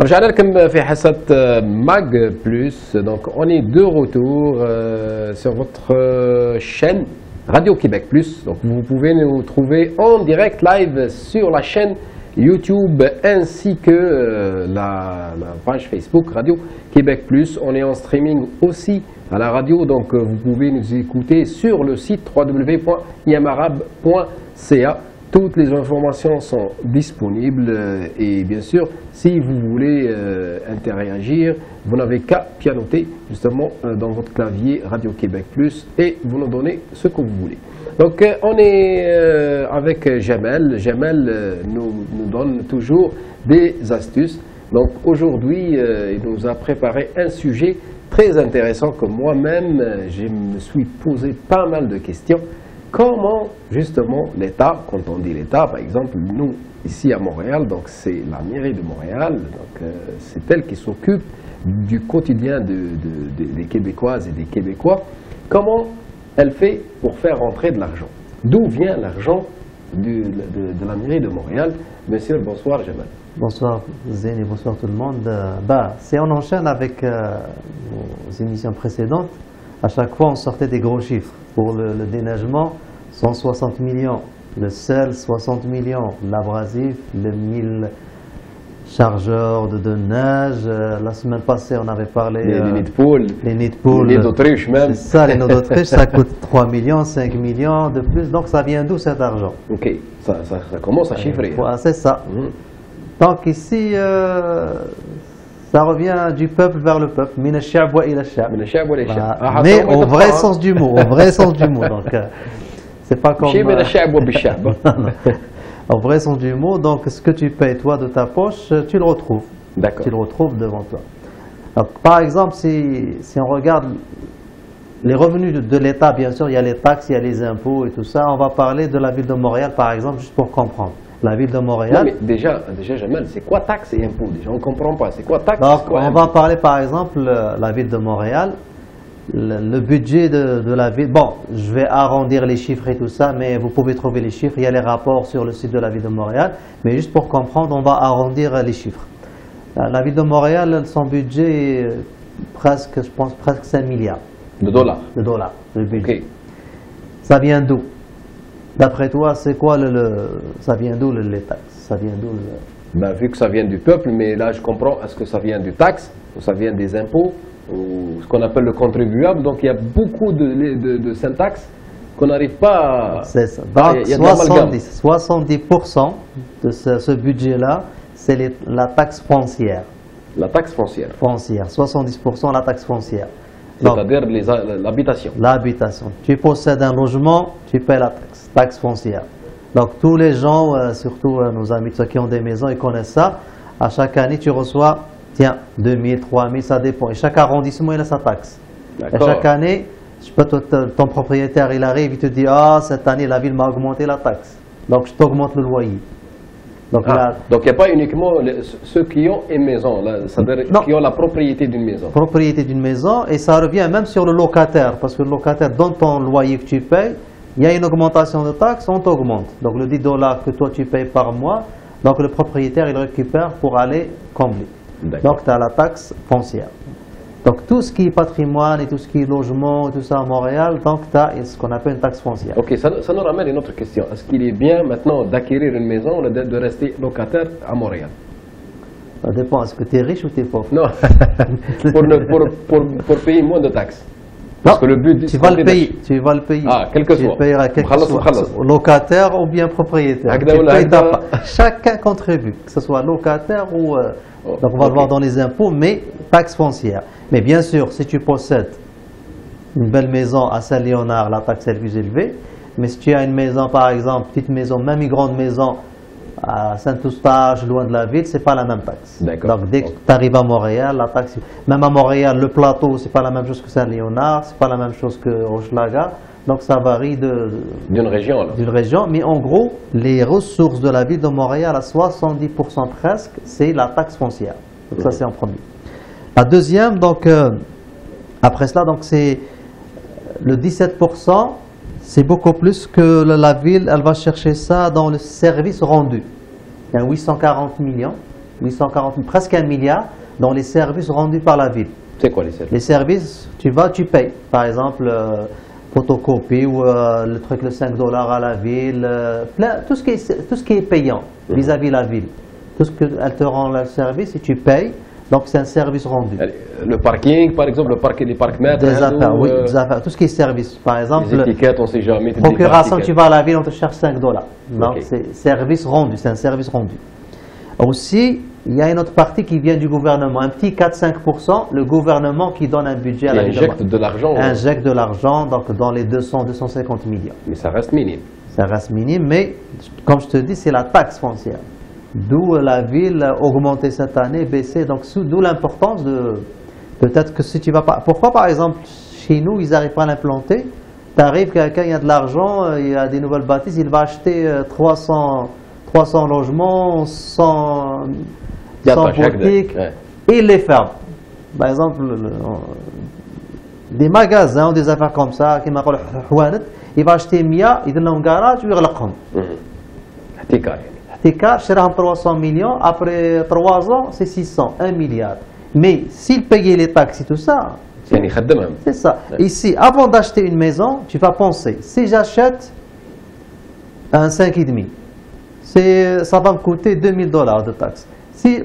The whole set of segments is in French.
رجعنا لكم في حصة MAG Plus. Donc on est de retour sur votre chaîne Radio Québec Plus. Donc vous pouvez nous trouver en direct live sur la chaîne YouTube ainsi que la page Facebook Radio Québec Plus. On est en streaming aussi à la radio, donc vous pouvez nous écouter sur le site www.iamarabe.ca. Toutes les informations sont disponibles et bien sûr, si vous voulez interagir, vous n'avez qu'à pianoter justement dans votre clavier Radio Québec Plus et vous nous donnez ce que vous voulez. Donc on est avec Jamel. Jamel nous donne toujours des astuces. Donc aujourd'hui, il nous a préparé un sujet très intéressant que moi-même, je me suis posé pas mal de questions. Comment justement l'État, quand on dit l'État, par exemple, nous ici à Montréal, donc c'est la mairie de Montréal, donc c'est elle qui s'occupe du quotidien des Québécoises et des Québécois. Comment elle fait pour faire rentrer de l'argent? D'où vient l'argent de la mairie de Montréal? Monsieur, bonsoir Jamal. Bonsoir Zéne et bonsoir tout le monde. Si on enchaîne avec nos émissions précédentes, à chaque fois on sortait des gros chiffres. Pour le déneigement, 160 millions. Le sel, 60 millions. L'abrasif, les 1000 chargeurs de neige. La semaine passée, on avait parlé... Les nids de poules. Les nids de poules. Les nids d'Autriche même. C'est ça, les nids d'Autriche, ça coûte 3 millions, 5 millions de plus. Donc ça vient d'où cet argent? Ok, ça commence à chiffrer. Ouais, c'est ça. Donc ici... ça revient du peuple vers le peuple, min ash-sha'b wa ila ash-sha'b. Mais au vrai sens du mot, au vrai sens du mot. Donc, c'est pas comme. Au vrai sens du mot, donc ce que tu payes toi de ta poche, tu le retrouves. D'accord. Tu le retrouves devant toi. Donc, par exemple, si on regarde les revenus de l'État, bien sûr, il y a les taxes, il y a les impôts et tout ça. On va parler de la ville de Montréal, par exemple, juste pour comprendre. La ville de Montréal. Non, mais déjà Jamel, c'est quoi taxe et impôt? Déjà, on ne comprend pas. C'est quoi taxe? Donc, on va parler par exemple la ville de Montréal. Le budget de la ville. Bon, je vais arrondir les chiffres et tout ça, mais vous pouvez trouver les chiffres. Il y a les rapports sur le site de la ville de Montréal. Mais juste pour comprendre, on va arrondir les chiffres. La ville de Montréal, son budget est presque, je pense, presque 5 milliards. De dollars. De dollars, le budget. Okay. Ça vient d'où? D'après toi, c'est quoi ça vient d'où les taxes? Ça vient d'où Vu que ça vient du peuple, mais là je comprends, est-ce que ça vient du taxe, ou ça vient des impôts, ou ce qu'on appelle le contribuable? Donc il y a beaucoup de syntaxe qu'on n'arrive pas à... C'est ça. Donc 70% de ce budget-là, c'est la taxe foncière. La taxe foncière. Foncière, 70% la taxe foncière. C'est-à-dire l'habitation. L'habitation. Tu possèdes un logement, tu paies la taxe foncière. Donc tous les gens, surtout nos amis ceux qui ont des maisons, ils connaissent ça. À chaque année, tu reçois, tiens, 2000, 3000, ça dépend. Et chaque arrondissement, il a sa taxe. Et chaque année, ton propriétaire, il arrive, il te dit, ah, cette année, la ville m'a augmenté la taxe. Donc je t'augmente le loyer. Donc il n'y a pas uniquement ceux qui ont une maison, c'est-à-dire qui ont la propriété d'une maison. Propriété d'une maison, et ça revient même sur le locataire, parce que le locataire, dans ton loyer que tu payes, il y a une augmentation de taxes, on t'augmente. Donc le 10 $ que toi tu payes par mois, donc le propriétaire il récupère pour aller combler. Donc tu as la taxe foncière. Donc tout ce qui est patrimoine et tout ce qui est logement et tout ça à Montréal, donc tu as ce qu'on appelle une taxe foncière. Ok, ça nous ramène à une autre question. Est-ce qu'il est bien maintenant d'acquérir une maison ou de rester locataire à Montréal? Ça dépend, est-ce que tu es riche ou tu es pauvre? Non, pour payer moins de taxes. Parce que le but, tu vas le payer. Ah, quel que soit. Tu payeras quel que soit. Locataire ou bien propriétaire. Chacun contribue, que ce soit locataire ou... donc on va le voir dans les impôts, mais taxe foncière. Mais bien sûr, si tu possèdes une belle maison à Saint-Léonard, la taxe est plus élevée. Mais si tu as une maison, par exemple, petite maison, même une grande maison à Saint-Eustache, loin de la ville, c'est pas la même taxe. Donc dès que tu arrives à Montréal, la taxe, même à Montréal, le plateau, c'est pas la même chose que Saint-Léonard, c'est pas la même chose que Hochelaga. Donc ça varie d'une région. D'une région, mais en gros, les ressources de la ville de Montréal, à 70% presque, c'est la taxe foncière. Donc ça c'est en premier. La deuxième, donc après cela, donc c'est le 17%. C'est beaucoup plus que la ville, elle va chercher ça dans le service rendu. Il y a 840 millions 840, presque 1 milliard dans les services rendus par la ville. C'est quoi les services? Les services, tu payes. Par exemple, photocopie ou le truc de 5 $ à la ville, tout ce qui est payant vis-à-vis la ville. Tout ce qu'elle te rend le service et tu payes. Donc c'est un service rendu. Le parking, par exemple, les parcs-mètres. Des affaires, oui, des affaires. Tout ce qui est service. Par exemple, les étiquettes, on ne sait jamais. Procuration, tu vas à la ville, on te cherche 5 $. Donc c'est service rendu, c'est un service rendu. Aussi, il y a une autre partie qui vient du gouvernement, un petit 4-5%, le gouvernement qui donne un budget à la ville. Injecte de l'argent. Injecte de l'argent, donc dans les 200-250 millions. Mais ça reste minime. Ça reste minime, mais comme je te dis, c'est la taxe foncière. D'où la ville a augmenté cette année, baissé. Donc, d'où l'importance de... Peut-être que si tu vas pas... Pourquoi, par exemple, chez nous, ils n'arrivent pas à l'implanter? Tu arrives, quelqu'un, il y a de l'argent, il y a des nouvelles bâtisses, il va acheter 300 logements, 100 boutiques, et il les ferme. Par exemple, des magasins ou des affaires comme ça, qui m'appellent il va acheter 100, il donne un garage, il regarde. Ticard, 300 millions, après 3 ans, c'est 600, 1 milliard. Mais s'il payait les taxes et tout ça, c'est ça. Ici, avant d'acheter une maison, tu vas penser, si j'achète un 5,5, ça va me coûter 2000 $ de taxes.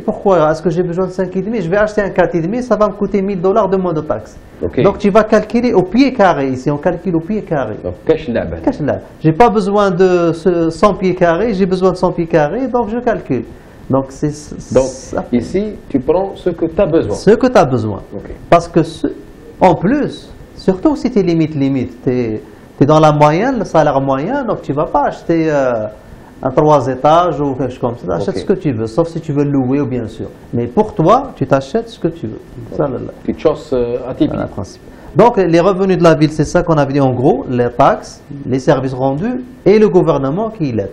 Pourquoi est-ce que j'ai besoin de 5,5? Je vais acheter un 4,5, ça va me coûter 1000 $ de moins de taxes. Donc tu vas calculer au pied carré, ici on calcule au pied carré. J'ai pas besoin de 100 pieds carrés, j'ai besoin de 100 pieds carrés, donc je calcule. Donc ici, tu prends ce que tu as besoin. Ce que tu as besoin. Parce que en plus, surtout si tu es limite, tu es dans la moyenne, le salaire moyen, donc tu ne vas pas acheter un 3 étages ou quelque chose comme ça. Tu achètes ce que tu veux, sauf si tu veux louer ou bien sûr. Mais pour toi, tu t'achètes ce que tu veux. Quelque chose atypique. Donc les revenus de la ville, c'est ça qu'on avait dit en gros, les taxes, les services rendus et le gouvernement qui l'aide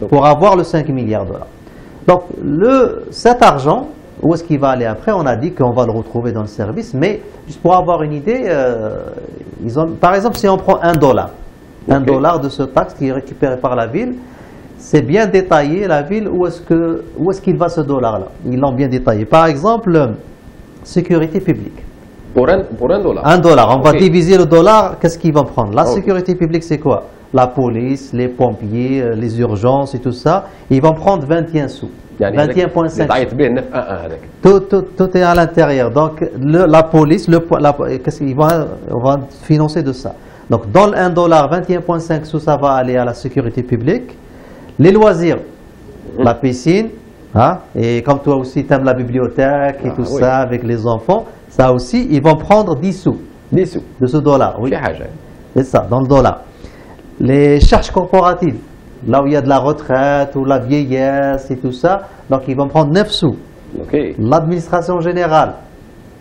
pour avoir le 5 milliards $. Donc cet argent, où est-ce qu'il va aller après? On a dit qu'on va le retrouver dans le service, mais juste pour avoir une idée, par exemple si on prend $1, $1 de ce taxe qui est récupéré par la ville, c'est bien détaillé la ville où est-ce qu'il va ce dollar-là. Ils l'ont bien détaillé. Par exemple, sécurité publique. Pour $1. $1. On va diviser le dollar, qu'est-ce qu'ils vont prendre? La sécurité publique, c'est quoi? La police, les pompiers, les urgences et tout ça. Ils vont prendre 21 sous. 21,5. Tout est à l'intérieur. Donc, la police, on va financer de ça. Donc, dans le $1, 21,5 sous, ça va aller à la sécurité publique. Les loisirs, la piscine, et comme toi aussi, tu aimes la bibliothèque et tout ça avec les enfants, ça aussi, ils vont prendre 10 sous. 10 sous de ce dollar, oui. C'est ça, dans le dollar. Les charges corporatives, là où il y a de la retraite ou la vieillesse et tout ça, donc ils vont prendre 9 sous. L'administration générale,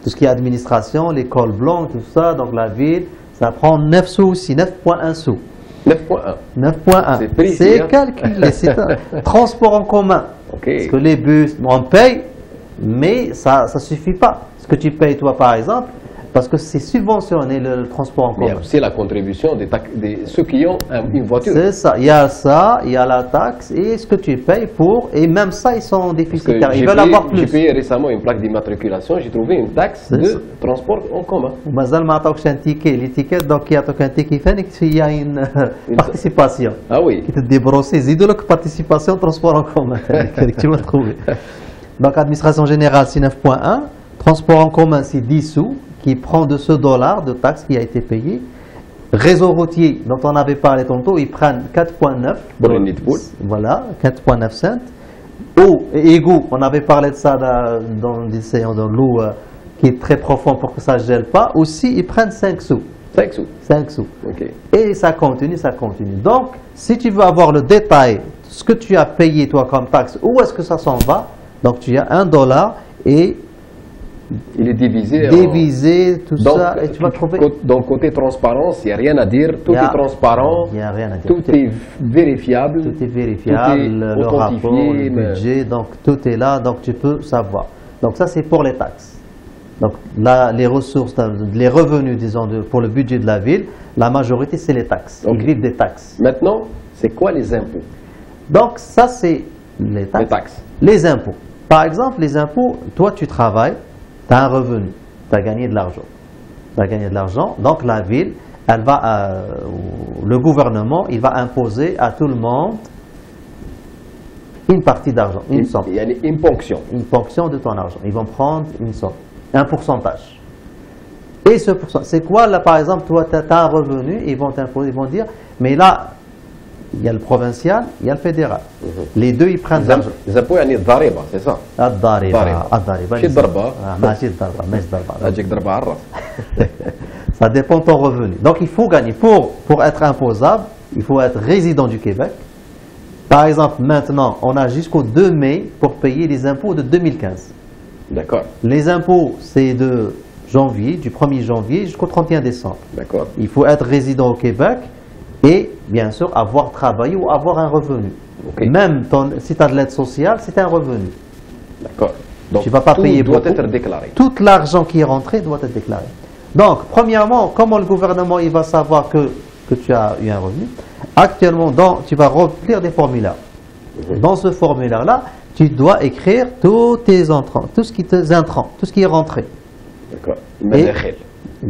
tout ce qui est administration, l'école blanche, tout ça, donc la ville, ça prend 9 sous aussi, 9,1 sous. 9,1. C'est calculé, c'est un transport en commun. Parce que les bus, on paye, mais ça ne suffit pas. Ce que tu payes toi par exemple, parce que c'est subventionné le transport en commun. Il y a aussi la contribution de ceux qui ont une voiture. C'est ça, il y a la taxe et ce que tu payes pour, et même ça ils sont déficitaires, ils veulent avoir plus. J'ai payé récemment une plaque d'immatriculation, j'ai trouvé une taxe de transport en commun. Un ticket, l'étiquette, donc il y a un ticket, il y a une participation. Ah oui. Qui te débrosse, participation, transport en commun, tu vas trouver. Donc administration générale c'est 9,1, transport en commun c'est 10 sous, qui prend de ce dollar de taxe qui a été payé. Réseau routier, dont on avait parlé tantôt, ils prennent 4,9. Voilà, 4,9 cents. Eau et égout, on avait parlé de ça dans l'eau qui est très profond pour que ça ne gèle pas. Aussi, ils prennent 5 sous. 5 sous. 5 sous. Et ça continue, ça continue. Donc, si tu veux avoir le détail, ce que tu as payé toi comme taxe, où est-ce que ça s'en va? Donc, tu as $1 et il est divisé, tout donc, ça, et tu vas trouver... Donc, côté transparence, il n'y a rien à dire, tout est transparent, il y a rien à dire. Tout est vérifiable. Tout est vérifiable, le rapport, le budget, donc tout est là, donc tu peux savoir. Donc ça, c'est pour les taxes. Donc là, les ressources, les revenus, disons, pour le budget de la ville, la majorité, c'est les taxes. Ils vivent des taxes. Maintenant, c'est quoi les impôts? Donc ça, c'est les taxes. Les taxes. Les impôts. Par exemple, les impôts, toi tu travailles, tu as un revenu, tu as gagné de l'argent. Tu as gagné de l'argent, donc la ville, elle va, le gouvernement, il va imposer à tout le monde une partie d'argent, une somme. Il y a une ponction. Une ponction de ton argent. Ils vont prendre une somme, un pourcentage. Et ce pourcentage, c'est quoi là par exemple, toi tu as un revenu, ils vont t'imposer, ils vont dire, mais là, il y a le provincial, il y a le fédéral. Les deux, ils prennent l'argent. Les impôts, il y a الضريبة, c'est ça. الضريبة. ماشي الضربة. ماشي الضربة، ماشي الضربة. أجيك ضربة على الراس. Ça dépend de ton revenu. Donc il faut gagner. Pour être imposable, il faut être résident du Québec. Par exemple, maintenant, on a jusqu'au 2 mai pour payer les impôts de 2015. D'accord. Les impôts, c'est de janvier, du 1er janvier jusqu'au 31 décembre. D'accord. Il faut être résident au Québec et, bien sûr, avoir travaillé ou avoir un revenu. Okay. Même si tu as de l'aide sociale, c'est un revenu. D'accord. Donc, tu ne vas pas payer doit beaucoup. être déclaré. Tout l'argent qui est rentré doit être déclaré. Donc, premièrement, comment le gouvernement il va savoir que tu as eu un revenu? Actuellement, tu vas remplir des formulaires. Dans ce formulaire-là, tu dois écrire tous tes entrants, tout ce qui te intrants, tout ce qui est rentré. D'accord. المداخل.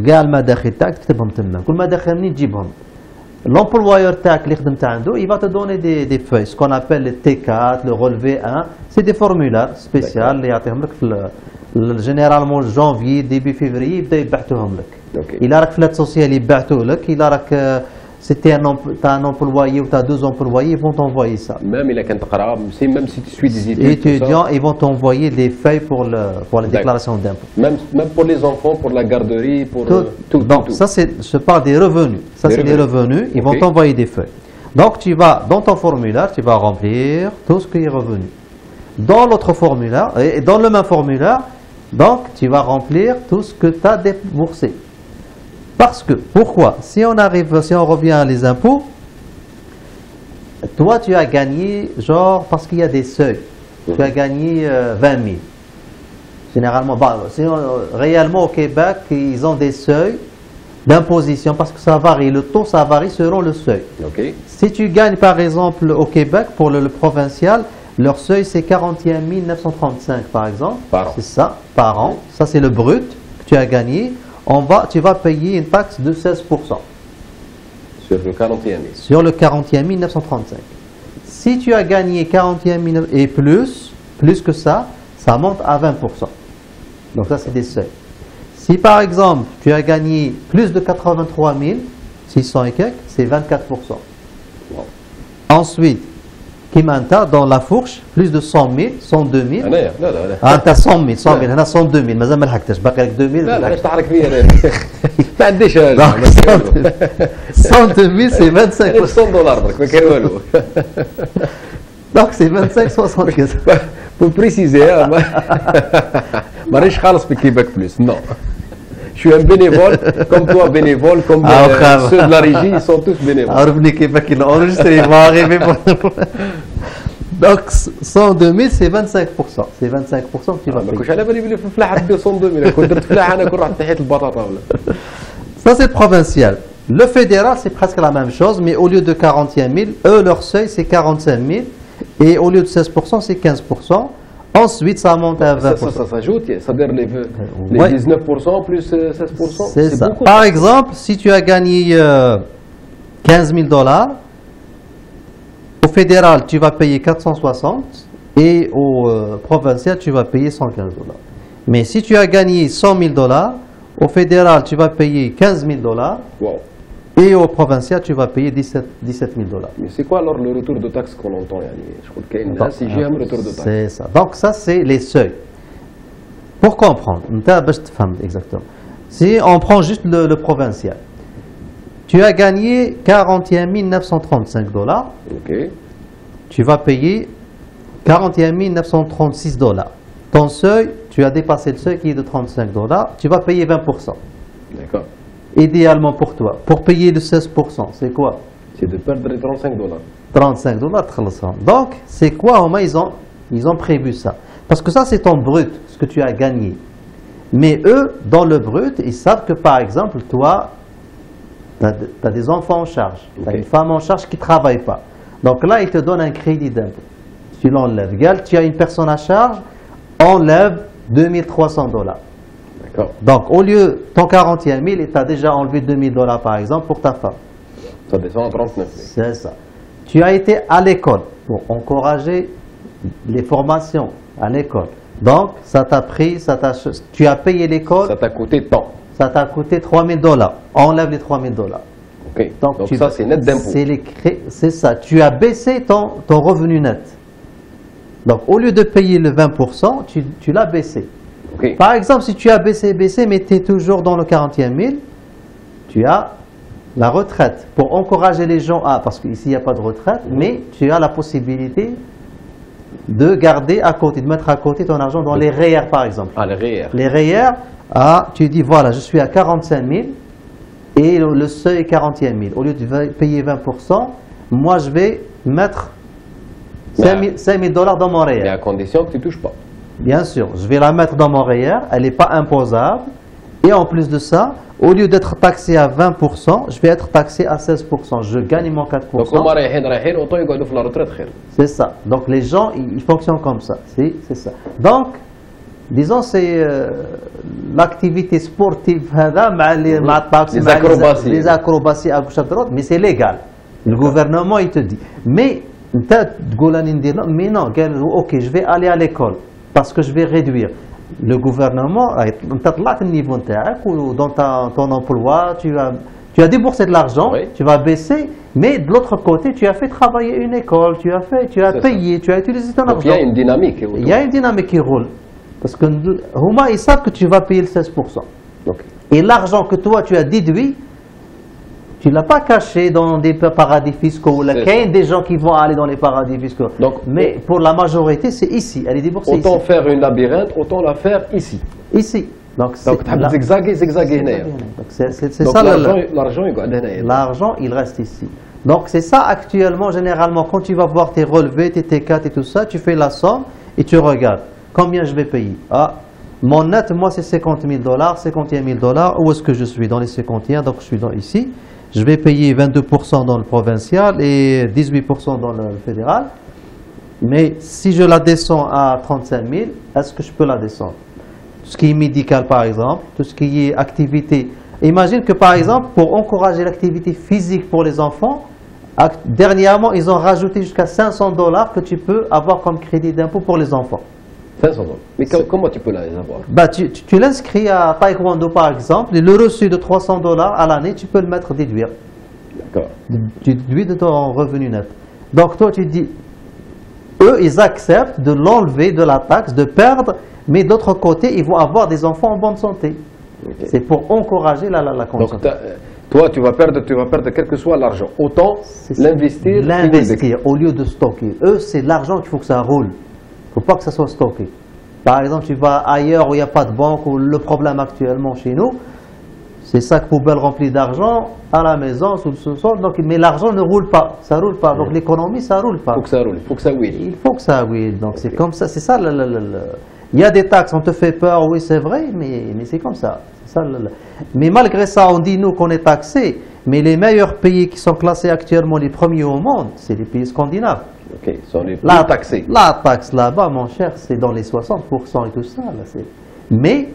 كاع المداخل تاعك تكتبهم تما، كل مداخل منين تجيبهم. L'employeur تاعك اللي خدمت عنده, il va te donner des feuilles, ce qu'on appelle le T4, le relevé 1, c'est des formulaires spéciaux اللي يعطيهم لك في généralement janvier, début février, يبدا يبعثوهم لك. إلا راك في l'aide sociale يبعثوه لك، إلا راك t'as un employé ou tu as 2 employés, ils vont t'envoyer ça. Même même si tu suis des études. Étudiants, ils vont t'envoyer des feuilles pour la déclaration d'impôt. Même pour les enfants, pour la garderie, pour tout. Donc, ça, je parle des revenus. Ça, c'est les revenus. Ils vont t'envoyer des feuilles. Donc, tu vas, dans ton formulaire, tu vas remplir tout ce qui est revenu. Dans l'autre formulaire, et dans le même formulaire, donc, tu vas remplir tout ce que tu as déboursé. Parce que, pourquoi? Si on revient à les impôts, toi tu as gagné, genre, parce qu'il y a des seuils, tu as gagné 20 000. Généralement, réellement au Québec, ils ont des seuils d'imposition parce que ça varie, le taux ça varie selon le seuil. Okay. Si tu gagnes par exemple au Québec, pour le provincial, leur seuil c'est 41 935 par exemple. C'est ça, par an. Ça c'est le brut que tu as gagné. Tu vas payer une taxe de 16%. Sur le 41 000. Sur le 41 935. Si tu as gagné 41 000 et plus que ça monte à 20%. Donc ça, c'est des seuils. Si par exemple, tu as gagné plus de 83 600 et quelques, c'est 24%. Wow. Ensuite, Kimanta, dans la fourche, plus de 100 000, 102 000. Ah, tu as 100 000, 100 000, 102 000, mais ça ne حكتش باقي لك 2 000. لا تحرك فيا ما عنديش 102 000, c'est 25%. 100 دولار برك ما كاين والو. Donc c'est 25,75. Pour préciser, مانيش خالص بكيبك بلوس. Non. Je suis un bénévole, comme toi bénévole, comme ceux de la régie, ils sont tous bénévoles. Donc 102 000, c'est 25%. C'est 25% que tu vas payer. Ça c'est provincial. Le fédéral, c'est presque la même chose, mais au lieu de 41 000, eux, leur seuil, c'est 45 000. Et au lieu de 16%, c'est 15%. Ensuite, ça monte à 20%. Ça s'ajoute, c'est-à-dire les 19% plus 16%. C'est ça. Par exemple, si tu as gagné 15 000 $, au fédéral, tu vas payer 460 et au provincial, tu vas payer 115 $. Mais si tu as gagné 100 000 $, au fédéral, tu vas payer 15 000 $. Wow. Et au provincial, tu vas payer 17 000 $. Mais c'est quoi alors le retour de taxe qu'on entend? Je crois qu'il y a un retour de taxe. C'est ça. Donc ça, c'est les seuils. Pour comprendre, exactement. Si on prend juste le provincial, tu as gagné 41 935 $. Okay. Tu vas payer 41 936 $. Ton seuil, tu as dépassé le seuil qui est de 35 $. Tu vas payer 20%. D'accord. Idéalement pour toi. Pour payer le 16%, c'est quoi? C'est de perdre les 35 $. 35 $. Donc, c'est quoi? Ils ont prévu ça. Parce que ça, c'est ton brut, ce que tu as gagné. Mais eux, dans le brut, ils savent que, par exemple, toi, tu as des enfants en charge. Tu as une femme en charge qui ne travaille pas. Donc là, ils te donnent un crédit d'impôt. Tu l'enlèves. Tu as une personne à charge. enlève 2300 $. D'accord. Donc, au lieu, ton 41 000, tu as déjà enlevé 2000 $ par exemple pour ta femme. Ça descend à 39 000. C'est ça. Tu as été à l'école pour encourager les formations à l'école. Donc, ça t'a pris, tu as payé l'école. Ça t'a coûté tant. Ça t'a coûté 3000 $. Enlève les 3000 $. Ok. Donc ça, c'est net d'impôt. C'est ça. Tu as baissé ton revenu net. Donc, au lieu de payer le 20%, tu l'as baissé. Okay. Par exemple, si tu as baissé, mais tu es toujours dans le 41 000, tu as la retraite. Pour encourager les gens, parce qu'ici, il n'y a pas de retraite, mais tu as la possibilité de garder à côté, de mettre à côté ton argent dans les REER, par exemple. Ah, les REER. Les REER, tu dis, voilà, je suis à 45 000 et le seuil est 41 000. Au lieu de payer 20%, moi, je vais mettre 5 000 $ dans mon REER. Mais à condition que tu ne touches pas. Bien sûr, je vais la mettre dans mon REER, elle n'est pas imposable. Et en plus de ça, au lieu d'être taxé à 20%, je vais être taxé à 16%. Je gagne mon 4%. Donc, autant ils gagnent la retraite. C'est ça. Donc, les gens, ils fonctionnent comme ça. C'est ça. Donc, disons, c'est l'activité sportive, les acrobaties à gauche à droite, mais c'est légal. Le gouvernement, il te dit. Mais, mais non, ok, je vais aller à l'école parce que je vais réduire. Le gouvernement, dans ton emploi, tu as déboursé de l'argent, oui. Tu vas baisser, mais de l'autre côté, tu as fait travailler une école, tu as payé, tu as utilisé ton argent. Il y a une dynamique. Il y a une dynamique qui roule. Parce que Houma, ils savent que tu vas payer le 16%. Okay. Et l'argent que toi, tu as déduit, tu ne l'as pas caché dans des paradis fiscaux. Il y a des gens qui vont aller dans les paradis fiscaux. Donc, mais pour la majorité, c'est ici. Elle est déboursée ici. Autant faire une labyrinthe, autant la faire ici. Ici. Donc, tu as zigzagué. C'est ça l'argent, il reste ici. Donc, c'est ça actuellement, généralement, quand tu vas voir tes relevés, tes T4 et tout ça, tu fais la somme et tu regardes combien je vais payer. Mon net, moi, c'est 50 000 $, 51 000 $. Où est-ce que je suis? Dans les 51, donc je suis ici. Je vais payer 22% dans le provincial et 18% dans le fédéral. Mais si je la descends à 35 000, est-ce que je peux la descendre? Tout ce qui est médical, par exemple, tout ce qui est activité. Imagine que, par exemple, pour encourager l'activité physique pour les enfants, dernièrement, ils ont rajouté jusqu'à 500 $ que tu peux avoir comme crédit d'impôt pour les enfants. 500 $. Mais comment tu peux les avoir? Tu l'inscris à Taekwondo par exemple, et le reçu de 300 $ à l'année, tu peux le mettre déduire. D'accord. Tu déduis de ton revenu net. Donc toi tu dis, eux ils acceptent de l'enlever de la taxe, de perdre, mais d'autre côté ils vont avoir des enfants en bonne santé. Okay. C'est pour encourager la consommation. Donc toi tu vas perdre quel que soit l'argent. Autant l'investir. L'investir au lieu de stocker. Eux c'est l'argent qu'il faut que ça roule. Il ne faut pas que ça soit stocké. Par exemple, tu vas ailleurs où il n'y a pas de banque, où le problème actuellement chez nous, c'est sac poubelle rempli d'argent à la maison, sous le sous-sol, mais l'argent ne roule pas, ça ne roule pas. Donc l'économie, ça ne roule pas. Il faut que ça roule, il faut que ça huile. Il faut que ça huile. Donc c'est comme ça, c'est ça. Il y a des taxes, on te fait peur, oui c'est vrai, mais c'est comme ça. Mais malgré ça, on dit nous qu'on est taxés, mais les meilleurs pays qui sont classés actuellement les premiers au monde, c'est les pays scandinaves. Ok, sont les plus taxés. La taxe là-bas, mon cher, c'est dans les 60% et tout ça. Mais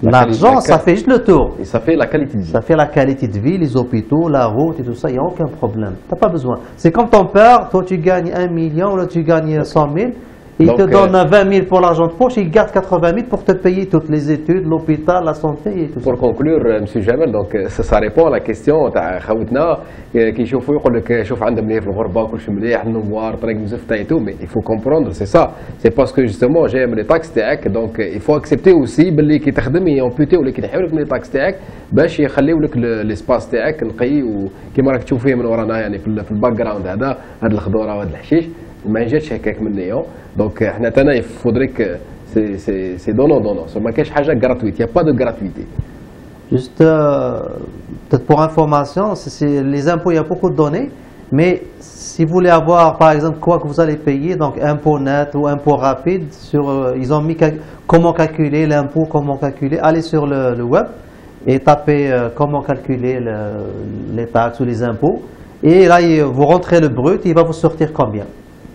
l'argent, ça fait juste le tour. Et ça fait la qualité de vie. Ça fait la qualité de vie, les hôpitaux, la route et tout ça, il n'y a aucun problème. Tu n'as pas besoin. C'est comme ton père, toi tu gagnes 1 million, là tu gagnes 100 000. Il te donne 20 000 pour l'argent de poche, il garde 80 000 pour te payer toutes les études, l'hôpital, la santé et tout ça. Pour conclure, M. Jamel, donc ça répond à la question تاع خوتنا كيشوفوا يقول لك شوف عندهم مليح في الغربه كلشي مليح النوار طريق مزفته et tout, mais il faut comprendre, c'est ça. C'est parce que justement جاي من les taxes تاعك, donc il faut accepter aussi باللي كي تخدم يامبوتي ولا كينحيو لك من les taxes تاعك باش يخليو لك ليسباس تاعك نقي وكيما راك تشوف فيه من ورانا يعني في الباك جراوند هذا هاد الخضوره وهذا الحشيش ما جاتش هكاك من اليوم. Donc حنا تانا il faudrait que c'est donnant. ما كاينش حاجه gratuite, il n'y a pas de gratuité. Juste peut-être pour information, les impôts, il y a beaucoup de données, mais si vous voulez avoir par exemple quoi que vous allez payer, donc impôt net ou impôt rapide, ils ont mis comment calculer l'impôt, comment calculer, allez sur le web et tapez comment calculer les taxes ou les impôts, et là vous rentrez le brut, il va vous sortir combien.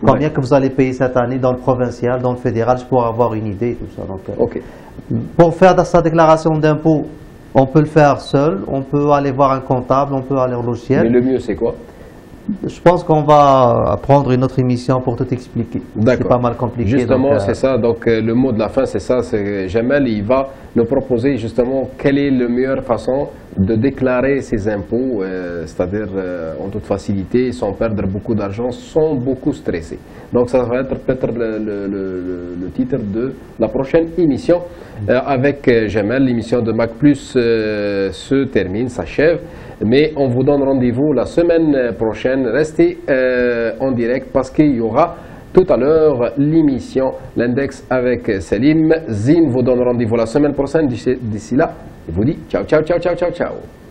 Combien que vous allez payer cette année dans le provincial, dans le fédéral, je pourrais avoir une idée, tout ça. Donc, pour faire sa déclaration d'impôt, on peut le faire seul, on peut aller voir un comptable, on peut aller au logiciel. Mais le mieux, c'est quoi? Je pense qu'on va prendre une autre émission pour tout expliquer. C'est pas mal compliqué. Justement, c'est ça. Donc, le mot de la fin, c'est ça. C'est Jamel, il va nous proposer justement quelle est la meilleure façon de déclarer ses impôts, c'est-à-dire en toute facilité, sans perdre beaucoup d'argent, sans beaucoup stresser. Donc, ça va être peut-être le titre de la prochaine émission avec Jamel. L'émission de Mac Plus se termine, s'achève. Mais on vous donne rendez-vous la semaine prochaine. Restez en direct parce qu'il y aura tout à l'heure l'émission L'Index avec Selim. Zine vous donne rendez-vous la semaine prochaine. D'ici là, je vous dis ciao, ciao, ciao, ciao, ciao, ciao.